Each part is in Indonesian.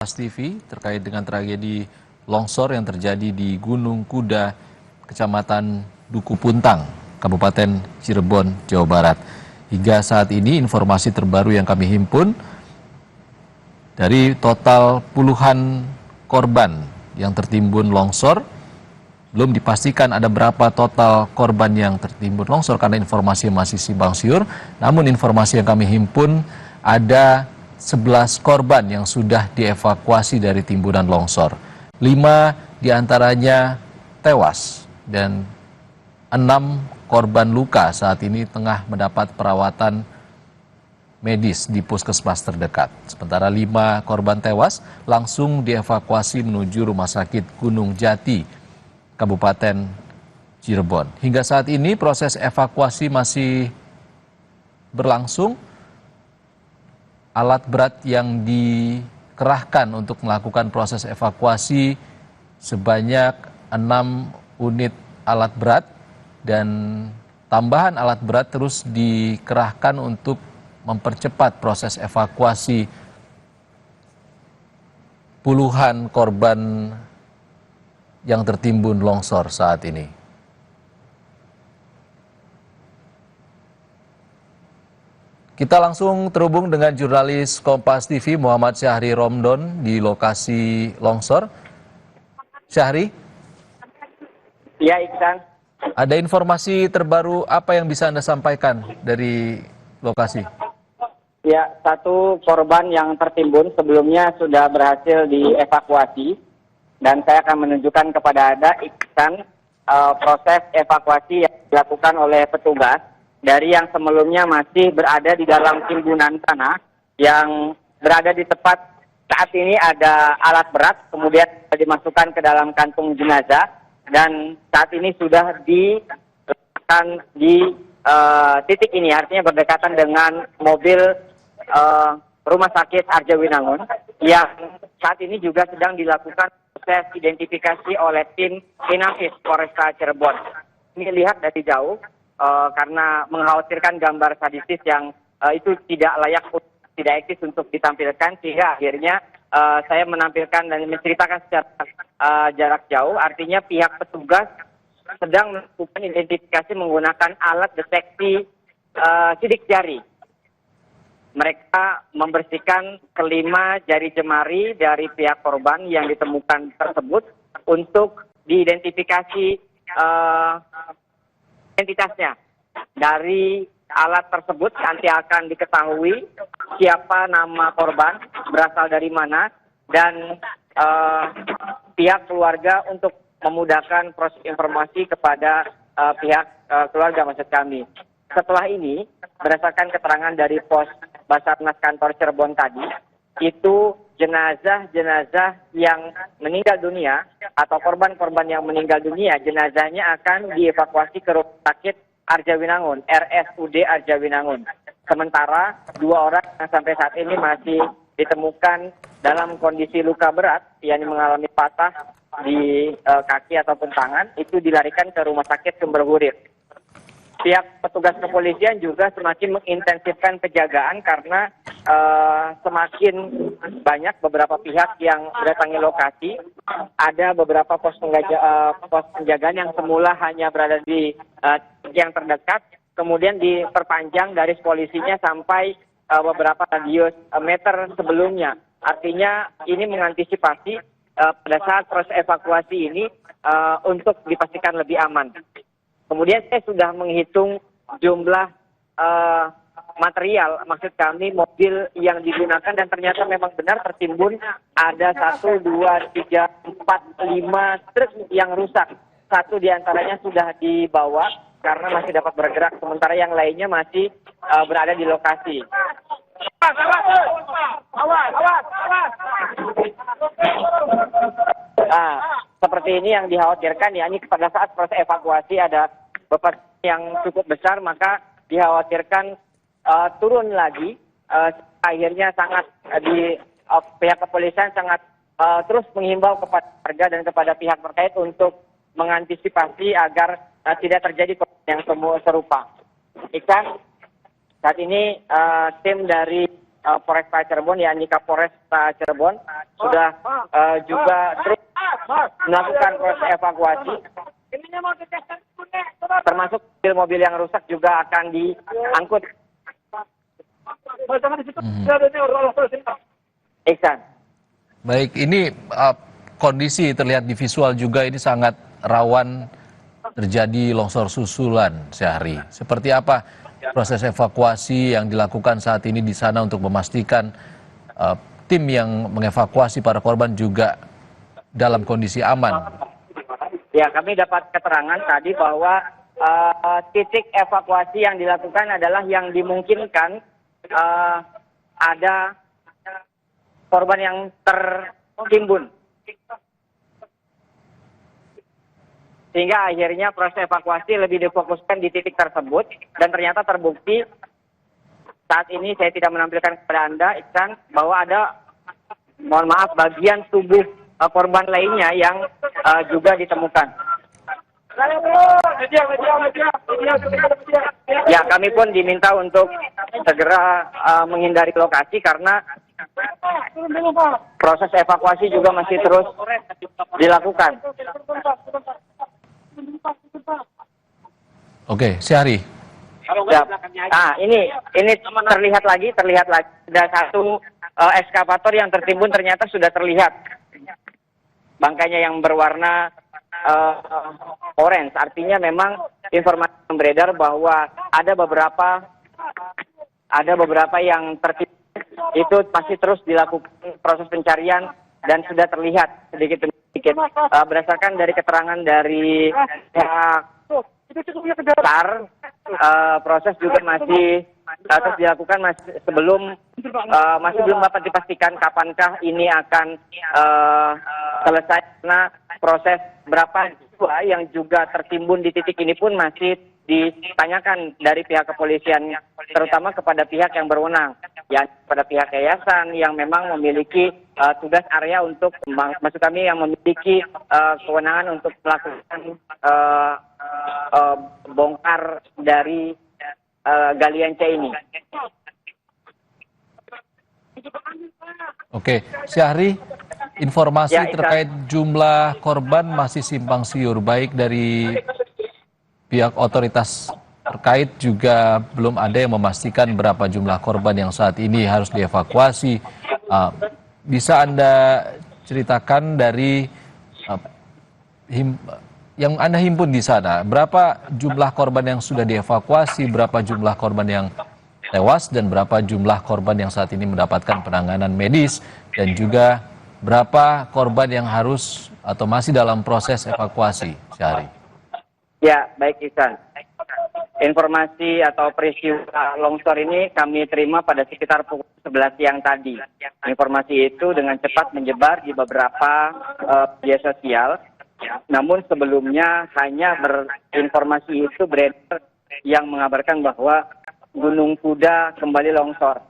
Kompas TV terkait dengan tragedi longsor yang terjadi di Gunung Kuda, Kecamatan Duku Puntang, Kabupaten Cirebon, Jawa Barat. Hingga saat ini informasi terbaru yang kami himpun dari total puluhan korban yang tertimbun longsor, belum dipastikan ada berapa total korban yang tertimbun longsor karena informasi masih simpang siur. Namun informasi yang kami himpun ada 11 korban yang sudah dievakuasi dari timbunan longsor. 5 diantaranya tewas dan 6 korban luka saat ini tengah mendapat perawatan medis di puskesmas terdekat. Sementara 5 korban tewas langsung dievakuasi menuju Rumah Sakit Gunung Jati, Kabupaten Cirebon. Hingga saat ini proses evakuasi masih berlangsung. Alat berat yang dikerahkan untuk melakukan proses evakuasi sebanyak 6 unit alat berat dan tambahan alat berat terus dikerahkan untuk mempercepat proses evakuasi puluhan korban yang tertimbun longsor saat ini. Kita langsung terhubung dengan jurnalis Kompas TV Muhammad Syahri Romdon di lokasi longsor. Syahri? Ya, Iksan. Ada informasi terbaru apa yang bisa Anda sampaikan dari lokasi? Ya, satu korban yang tertimbun sebelumnya sudah berhasil dievakuasi dan saya akan menunjukkan kepada Anda, Iksan, proses evakuasi yang dilakukan oleh petugas dari yang sebelumnya masih berada di dalam timbunan tanah yang berada di tempat saat ini ada alat berat, kemudian dimasukkan ke dalam kantung jenazah dan saat ini sudah diletakkan di titik ini, artinya berdekatan dengan mobil Rumah Sakit Arjawinangun yang saat ini juga sedang dilakukan proses identifikasi oleh tim Inafis Polresta Cirebon. Ini lihat dari jauh. Karena mengkhawatirkan gambar sadistis yang itu tidak layak, tidak etis untuk ditampilkan, sehingga akhirnya saya menampilkan dan menceritakan secara jarak jauh, artinya pihak petugas sedang melakukan identifikasi menggunakan alat deteksi sidik jari. Mereka membersihkan kelima jari jemari dari pihak korban yang ditemukan tersebut untuk diidentifikasi identitasnya. Dari alat tersebut nanti akan diketahui siapa nama korban, berasal dari mana, dan pihak keluarga untuk memudahkan proses informasi kepada pihak keluarga maksud kami. Setelah ini, berdasarkan keterangan dari pos Basarnas kantor Cirebon tadi, itu jenazah-jenazah yang meninggal dunia atau korban-korban yang meninggal dunia, jenazahnya akan dievakuasi ke Rumah Sakit Arjawinangun, RSUD Arjawinangun. Sementara 2 orang yang sampai saat ini masih ditemukan dalam kondisi luka berat, yang mengalami patah di kaki ataupun tangan, itu dilarikan ke Rumah Sakit Sumberwurip. Pihak petugas kepolisian juga semakin mengintensifkan penjagaan karena semakin banyak beberapa pihak yang mendatangi lokasi. Ada beberapa pos penjagaan yang semula hanya berada di yang terdekat, kemudian diperpanjang garis polisinya sampai beberapa radius meter sebelumnya. Artinya ini mengantisipasi pada saat proses evakuasi ini untuk dipastikan lebih aman. Kemudian saya sudah menghitung jumlah material, maksud kami mobil yang digunakan, dan ternyata memang benar tertimbun ada 1, 2, 3, 4, 5 truk yang rusak. 1 diantaranya sudah dibawa karena masih dapat bergerak, sementara yang lainnya masih berada di lokasi. Seperti ini yang dikhawatirkan, ya, ini pada saat proses evakuasi ada beban yang cukup besar, maka dikhawatirkan turun lagi. Akhirnya sangat pihak kepolisian sangat terus menghimbau kepada warga dan kepada pihak terkait untuk mengantisipasi agar tidak terjadi yang serupa. Iksan, saat ini tim dari Polresta Cirebon, yakni Kapolresta Cirebon, sudah juga terus melakukan proses evakuasi. Termasuk mobil yang rusak juga akan diangkut. Iksan. Baik, ini kondisi terlihat di visual juga ini sangat rawan terjadi longsor susulan, Syahri. Seperti apa proses evakuasi yang dilakukan saat ini di sana untuk memastikan tim yang mengevakuasi para korban juga dalam kondisi aman? Ya, kami dapat keterangan tadi bahwa titik evakuasi yang dilakukan adalah yang dimungkinkan ada korban yang tertimbun. Sehingga akhirnya proses evakuasi lebih difokuskan di titik tersebut dan ternyata terbukti saat ini saya tidak menampilkan kepada Anda, Iksan, bahwa ada, mohon maaf, bagian tubuh korban lainnya yang juga ditemukan. Ya, kami pun diminta untuk segera menghindari lokasi karena proses evakuasi juga masih terus dilakukan. Oke, Syahri. Ya. Ini terlihat lagi ada satu ekskavator yang tertimbun, ternyata sudah terlihat bangkainya yang berwarna orange. Artinya memang informasi yang beredar bahwa ada beberapa yang tertimbun, itu masih terus dilakukan proses pencarian dan sudah terlihat sedikit demi sedikit. Berdasarkan dari keterangan dari pihak SAR, proses juga masih terus dilakukan masih belum dapat dipastikan kapankah ini akan selesai, karena proses berapa jiwa yang juga tertimbun di titik ini pun masih ditanyakan dari pihak kepolisian, terutama kepada pihak yang berwenang, ya kepada pihak yayasan yang memang memiliki tugas area untuk, maksud kami yang memiliki kewenangan untuk melakukan bongkar dari galian C ini. Oke, Syahri, informasi terkait jumlah korban masih simpang siur, baik dari pihak otoritas terkait juga belum ada yang memastikan berapa jumlah korban yang saat ini harus dievakuasi. Bisa Anda ceritakan dari yang Anda himpun di sana, berapa jumlah korban yang sudah dievakuasi, berapa jumlah korban yang tewas, dan berapa jumlah korban yang saat ini mendapatkan penanganan medis, dan juga berapa korban yang harus atau masih dalam proses evakuasi, Syahri? Ya, baik Ihsan. Informasi atau peristiwa longsor ini kami terima pada sekitar pukul 11 siang tadi. Informasi itu dengan cepat menyebar di beberapa media sosial. Namun sebelumnya hanya berinformasi itu beredar yang mengabarkan bahwa Gunung Kuda kembali longsor.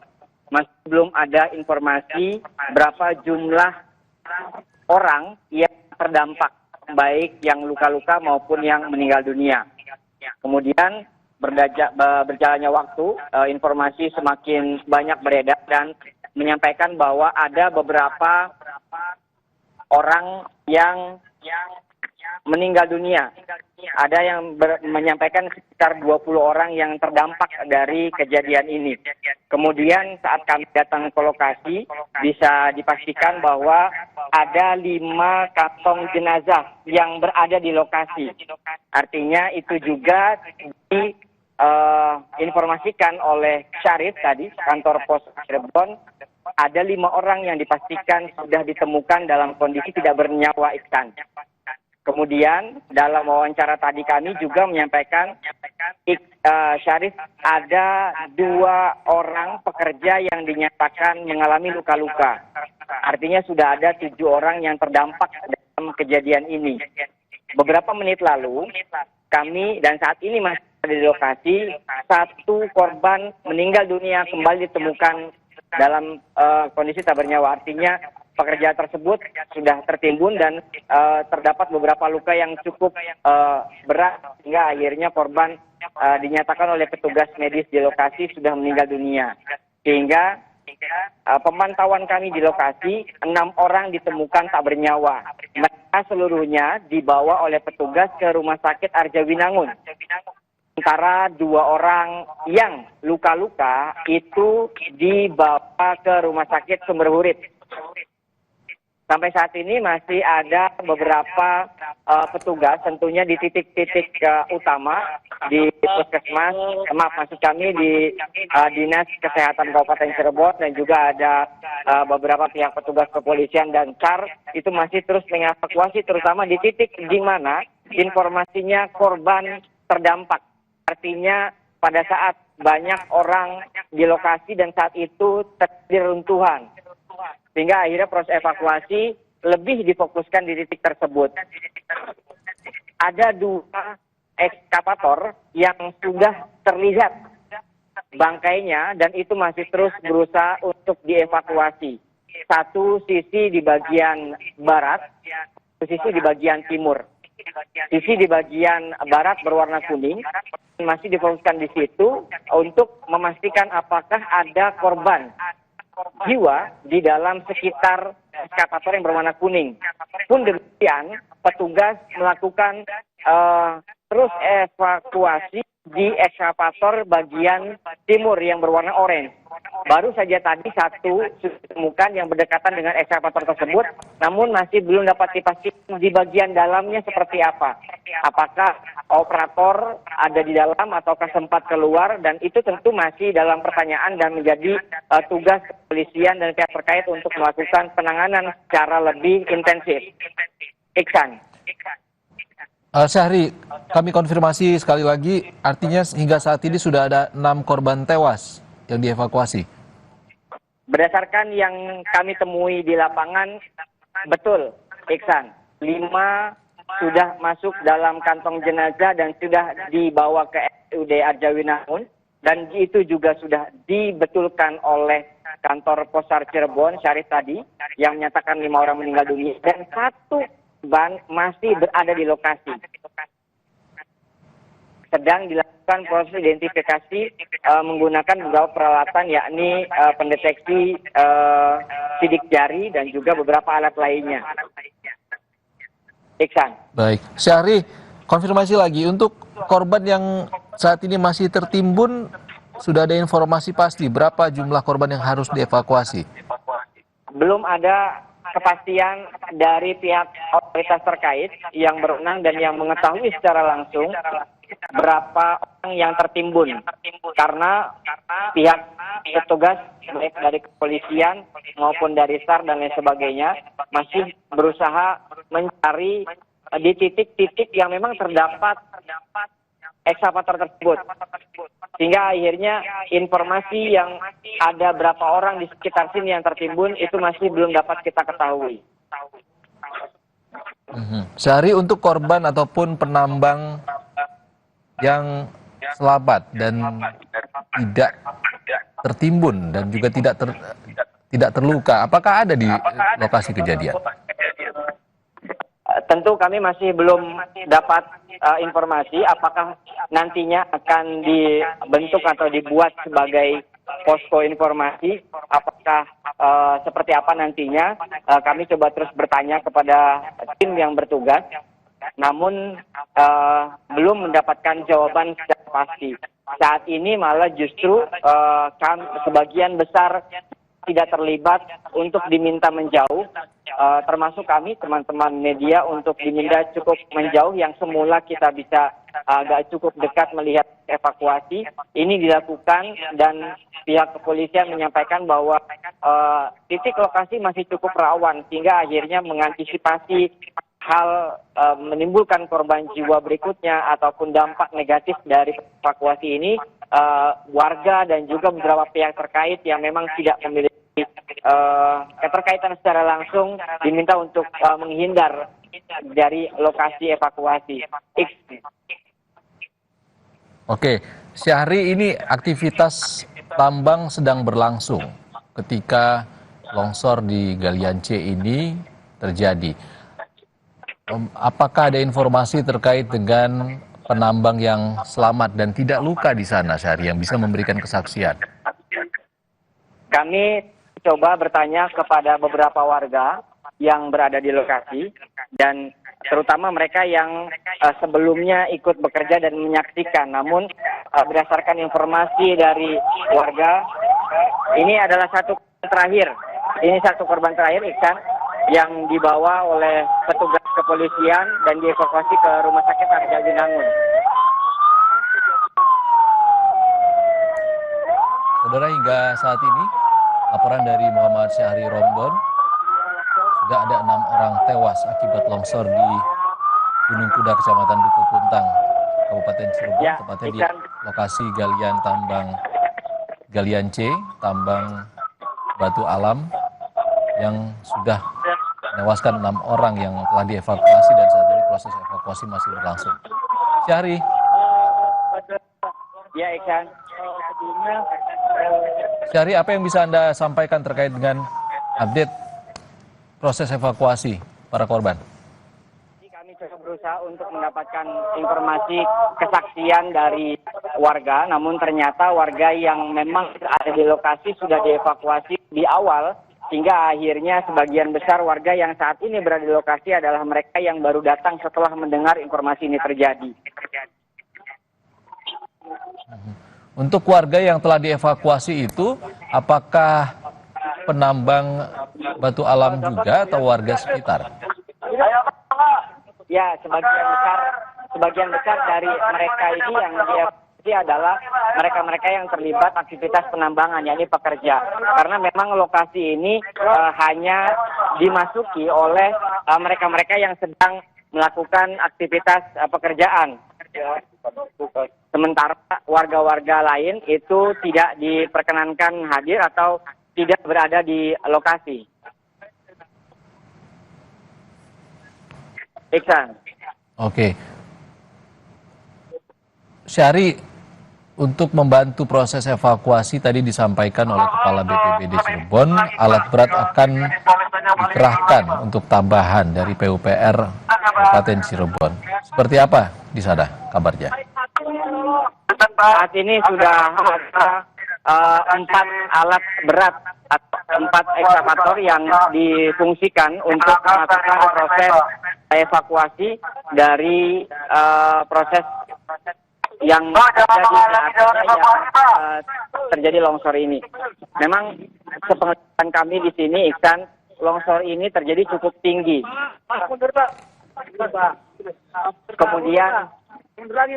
Masih belum ada informasi berapa jumlah orang yang terdampak, baik yang luka-luka maupun yang meninggal dunia. Kemudian berjalannya waktu, informasi semakin banyak beredar dan menyampaikan bahwa ada beberapa orang yang meninggal dunia. Ada yang menyampaikan sekitar 20 orang yang terdampak dari kejadian ini. Kemudian saat kami datang ke lokasi, bisa dipastikan bahwa ada 5 kantong jenazah yang berada di lokasi. Artinya itu juga diinformasikan oleh Syarif tadi, kantor pos Cirebon, ada 5 orang yang dipastikan sudah ditemukan dalam kondisi tidak bernyawa, Iksan. Kemudian dalam wawancara tadi kami juga menyampaikan Syarif ada 2 orang pekerja yang dinyatakan mengalami luka-luka. Artinya sudah ada 7 orang yang terdampak dalam kejadian ini. Beberapa menit lalu kami dan saat ini masih ada di lokasi, 1 korban meninggal dunia kembali ditemukan dalam kondisi tak bernyawa. Artinya pekerja tersebut sudah tertimbun dan terdapat beberapa luka yang cukup berat, sehingga akhirnya korban dinyatakan oleh petugas medis di lokasi sudah meninggal dunia. Sehingga pemantauan kami di lokasi, 6 orang ditemukan tak bernyawa. Mereka seluruhnya dibawa oleh petugas ke Rumah Sakit Arjawinangun. Sementara 2 orang yang luka-luka itu dibawa ke Rumah Sakit Sumberhurit. Sampai saat ini masih ada beberapa petugas tentunya di titik-titik utama di puskesmas, maksud kami di Dinas Kesehatan Kabupaten Cirebon, dan juga ada beberapa pihak petugas kepolisian dan SAR itu masih terus mengevakuasi, terutama di titik di mana informasinya korban terdampak. Artinya pada saat banyak orang di lokasi dan saat itu terjadi runtuhan. Sehingga akhirnya proses evakuasi lebih difokuskan di titik tersebut. Ada 2 ekskavator yang sudah terlihat bangkainya dan itu masih terus berusaha untuk dievakuasi. Satu sisi di bagian barat, satu sisi di bagian timur. Sisi di bagian barat berwarna kuning masih difokuskan di situ untuk memastikan apakah ada korban jiwa di dalam sekitar ekskavator yang berwarna kuning. Pun demikian, petugas melakukan terus evakuasi di ekskavator bagian timur yang berwarna oranye. Baru saja tadi 1 ditemukan yang berdekatan dengan ekskavator tersebut, namun masih belum dapat dipastikan di bagian dalamnya seperti apa. Apakah operator ada di dalam ataukah sempat keluar, dan itu tentu masih dalam pertanyaan dan menjadi tugas kepolisian dan pihak terkait untuk melakukan penanganan secara lebih intensif. Iksan. Syahri, kami konfirmasi sekali lagi, artinya hingga saat ini sudah ada 6 korban tewas yang dievakuasi. Berdasarkan yang kami temui di lapangan, betul, Iksan. 5 sudah masuk dalam kantong jenazah dan sudah dibawa ke RSUD Arjawinangun, dan itu juga sudah dibetulkan oleh kantor Posar Cirebon Syarif tadi yang menyatakan 5 orang meninggal dunia dan 1 korban masih berada di lokasi. Sedang dilakukan proses identifikasi menggunakan beberapa peralatan, yakni pendeteksi sidik jari dan juga beberapa alat lainnya. Iksan. Baik, Syahri, konfirmasi lagi untuk korban yang saat ini masih tertimbun, sudah ada informasi pasti berapa jumlah korban yang harus dievakuasi? Belum ada kepastian dari pihak otoritas terkait yang berwenang dan yang mengetahui secara langsung berapa orang yang tertimbun, karena pihak petugas baik dari kepolisian maupun dari SAR dan lain sebagainya masih berusaha mencari di titik-titik yang memang terdapat ekskavator tersebut, sehingga akhirnya informasi yang ada berapa orang di sekitar sini yang tertimbun itu masih belum dapat kita ketahui. Syahri, untuk korban ataupun penambang yang selamat dan tidak tertimbun dan juga tidak terluka, apakah ada di lokasi kejadian? Tentu kami masih belum dapat informasi apakah nantinya akan dibentuk atau dibuat sebagai posko informasi, apakah seperti apa nantinya. Kami coba terus bertanya kepada tim yang bertugas, namun belum mendapatkan jawaban secara pasti. Saat ini malah justru sebagian besar tidak terlibat untuk diminta menjauh, termasuk kami teman-teman media untuk diminta cukup menjauh yang semula kita bisa agak cukup dekat melihat evakuasi. Ini dilakukan dan pihak kepolisian menyampaikan bahwa titik lokasi masih cukup rawan sehingga akhirnya mengantisipasi hal menimbulkan korban jiwa berikutnya ataupun dampak negatif dari evakuasi ini, warga dan juga beberapa pihak terkait yang memang tidak memiliki keterkaitan secara langsung diminta untuk menghindar dari lokasi evakuasi. Oke, Syahri, ini aktivitas tambang sedang berlangsung ketika longsor di Galian C ini terjadi. Apakah ada informasi terkait dengan penambang yang selamat dan tidak luka di sana, Syahri, yang bisa memberikan kesaksian? kami coba bertanya kepada beberapa warga yang berada di lokasi dan terutama mereka yang sebelumnya ikut bekerja dan menyaksikan. Namun berdasarkan informasi dari warga, ini adalah satu terakhir. Ini satu korban terakhir, Iksan, yang dibawa oleh petugas kepolisian dan dievakuasi ke Rumah Sakit Arja Binangun. Saudara, hingga saat ini laporan dari Muhammad Syahri Rombon, sudah ada 6 orang tewas akibat longsor di Gunung Kuda, Kecamatan Duku Puntang, Kabupaten Cirebon, tepatnya di lokasi galian tambang galian C, tambang batu alam, yang sudah menewaskan 6 orang yang telah dievakuasi dan saat ini proses evakuasi masih berlangsung. Syahri. Ya, Iksan. Syahri, apa yang bisa Anda sampaikan terkait dengan update proses evakuasi para korban? Kami coba berusaha untuk mendapatkan informasi kesaksian dari warga, namun ternyata warga yang memang ada di lokasi sudah dievakuasi di awal, sehingga akhirnya sebagian besar warga yang saat ini berada di lokasi adalah mereka yang baru datang setelah mendengar informasi ini terjadi. Untuk warga yang telah dievakuasi itu, apakah penambang batu alam juga atau warga sekitar? Ya, sebagian besar dari mereka ini yang dievakuasi adalah mereka-mereka yang terlibat aktivitas penambangan, yakni pekerja. Karena memang lokasi ini hanya dimasuki oleh mereka-mereka yang sedang melakukan aktivitas pekerjaan. Sementara warga-warga lain itu tidak diperkenankan hadir atau tidak berada di lokasi. Iksan. Oke. Syahri, untuk membantu proses evakuasi tadi disampaikan oleh Kepala BPBD Cirebon, alat berat akan dikerahkan untuk tambahan dari PUPR Kabupaten Cirebon. Seperti apa di sana kabarnya? Saat ini sudah ada 4 alat berat atau 4 ekskavator yang difungsikan untuk melakukan proses evakuasi dari proses yang terjadi longsor ini. Memang sepengetahuan kami di sini, Iksan, longsor ini terjadi cukup tinggi. Kemudian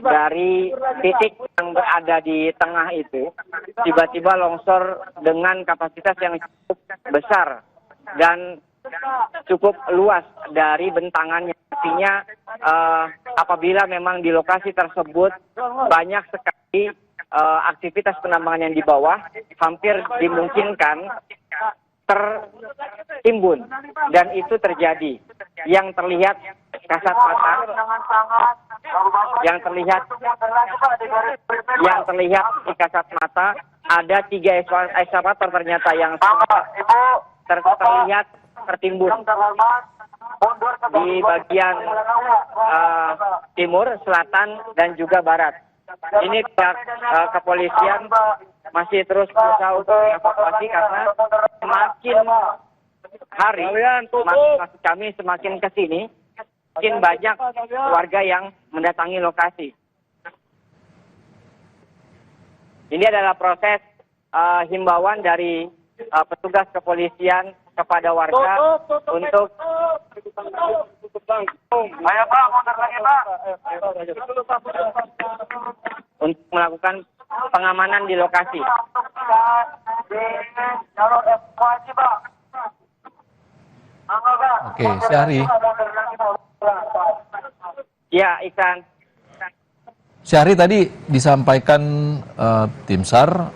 dari titik yang berada di tengah itu, tiba-tiba longsor dengan kapasitas yang cukup besar dan cukup luas dari bentangannya. Artinya apabila memang di lokasi tersebut banyak sekali aktivitas penambangan yang di bawah, hampir dimungkinkan tertimbun, dan itu terjadi. Yang terlihat kasat mata, yang terlihat di kasat mata ada 3 ekskavator ternyata yang terlihat tertimbun di bagian timur, selatan, dan juga barat. Ini pihak kepolisian masih terus berusaha untuk evakuasi karena semakin hari maksud kami semakin ke sini, makin banyak warga yang mendatangi lokasi. Ini adalah proses himbauan dari petugas kepolisian kepada warga untuk melakukan pengamanan di lokasi. Oke, Syahri. Ya, Iksan. Syahri, tadi disampaikan tim SAR,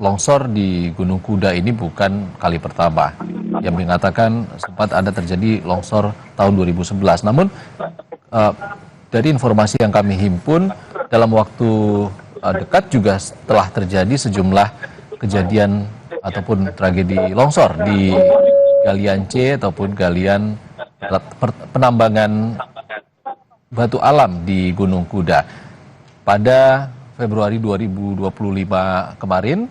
longsor di Gunung Kuda ini bukan kali pertama. Yang mengatakan sempat ada terjadi longsor tahun 2011. Namun dari informasi yang kami himpun, dalam waktu dekat juga telah terjadi sejumlah kejadian ataupun tragedi longsor di galian C ataupun galian penambangan batu alam di Gunung Kuda. Pada Februari 2025 kemarin,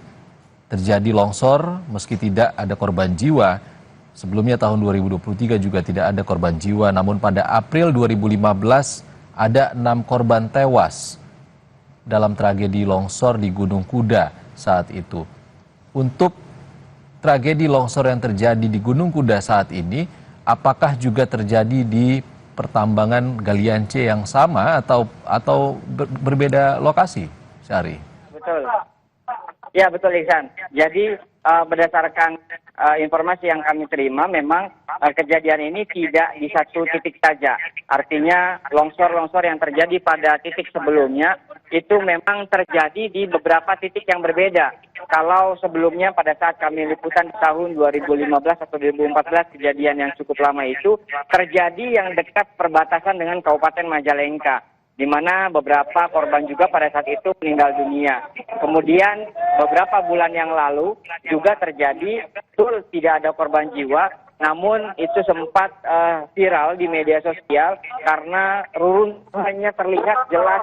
terjadi longsor meski tidak ada korban jiwa. Sebelumnya tahun 2023 juga tidak ada korban jiwa, namun pada April 2015 ada 6 korban tewas dalam tragedi longsor di Gunung Kuda saat itu. Untuk tragedi longsor yang terjadi di Gunung Kuda saat ini, apakah juga terjadi di pertambangan galian C yang sama atau berbeda lokasi, Syahri? Betul. Ya, betul, Ihsan. Jadi berdasarkan informasi yang kami terima, memang kejadian ini tidak di satu titik saja. Artinya longsor-longsor yang terjadi pada titik sebelumnya itu memang terjadi di beberapa titik yang berbeda. Kalau sebelumnya pada saat kami liputan di tahun 2015 atau 2014, kejadian yang cukup lama itu terjadi yang dekat perbatasan dengan Kabupaten Majalengka, di mana beberapa korban juga pada saat itu meninggal dunia. Kemudian beberapa bulan yang lalu juga terjadi, betul tidak ada korban jiwa, namun itu sempat viral di media sosial karena reruntuhannya terlihat jelas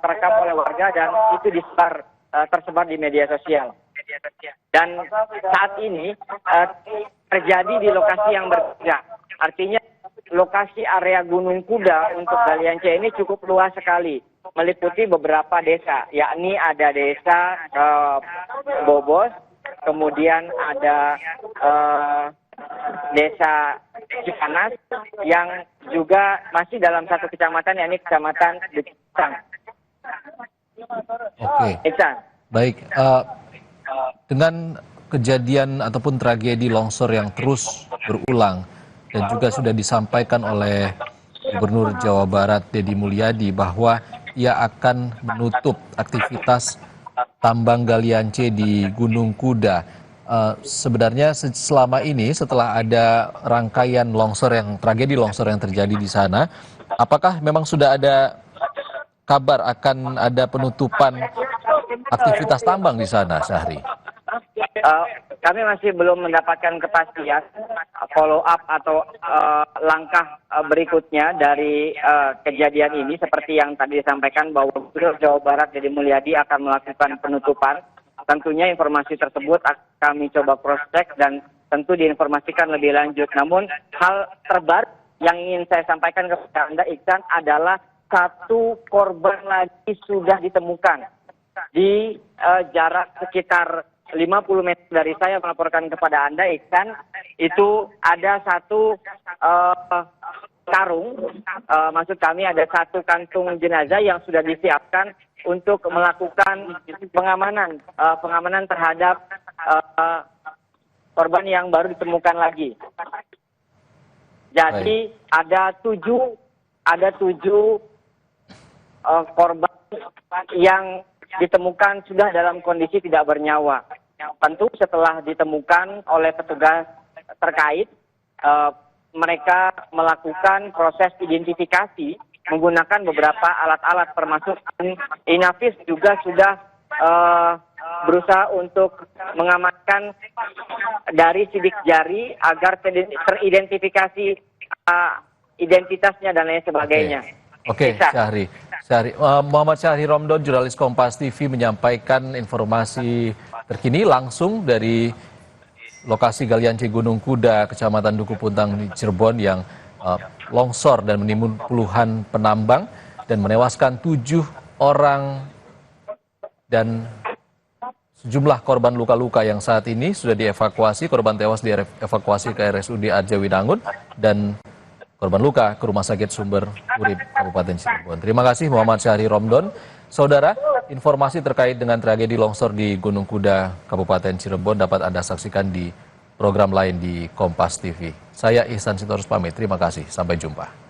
terekam oleh warga dan itu tersebar di media sosial. Dan saat ini terjadi di lokasi yang berbeda. Artinya lokasi area Gunung Kuda untuk galian C ini cukup luas sekali, meliputi beberapa desa, yakni ada desa Bobos, kemudian ada desa Cipanas yang juga masih dalam satu kecamatan, yakni kecamatan Dukang. Oke. Iksan. Baik, dengan kejadian ataupun tragedi longsor yang terus berulang dan juga sudah disampaikan oleh Gubernur Jawa Barat Deddy Mulyadi bahwa ia akan menutup aktivitas tambang galian C di Gunung Kuda. Sebenarnya selama ini setelah ada rangkaian tragedi longsor yang terjadi di sana, apakah memang sudah ada kabar akan ada penutupan aktivitas tambang di sana, Syahri? Kami masih belum mendapatkan kepastian follow up atau langkah berikutnya dari kejadian ini, seperti yang tadi disampaikan bahwa Gubernur Jawa Barat Deddy Mulyadi akan melakukan penutupan. Tentunya informasi tersebut akan kami coba cross check dan tentu diinformasikan lebih lanjut. Namun hal terbaru yang ingin saya sampaikan kepada Anda, Iksan, adalah satu korban lagi sudah ditemukan di jarak sekitar 50 meter dari saya melaporkan kepada Anda, Iksan. Itu ada satu karung, maksud kami ada satu kantung jenazah yang sudah disiapkan untuk melakukan pengamanan terhadap korban yang baru ditemukan lagi. Jadi ada tujuh korban yang ditemukan sudah dalam kondisi tidak bernyawa. Tentu setelah ditemukan oleh petugas terkait, mereka melakukan proses identifikasi menggunakan beberapa alat-alat, termasuk Inavis juga sudah berusaha untuk mengamankan dari sidik jari agar teridentifikasi identitasnya dan lain sebagainya. Oke, Syahri. Muhammad Syahri Romdon, jurnalis Kompas TV, menyampaikan informasi terkini langsung dari lokasi galian C Gunung Kuda, Kecamatan Duku Puntang di Cirebon yang longsor dan menimbun puluhan penambang dan menewaskan 7 orang dan sejumlah korban luka-luka yang saat ini sudah dievakuasi. Korban tewas dievakuasi ke RSUD Arjawinangun dan korban luka ke Rumah Sakit Sumber Urip Kabupaten Cirebon. Terima kasih Muhammad Syahri Romdon. Saudara, informasi terkait dengan tragedi longsor di Gunung Kuda Kabupaten Cirebon dapat Anda saksikan di program lain di Kompas TV. Saya Ihsan Sitorus pamit. Terima kasih. Sampai jumpa.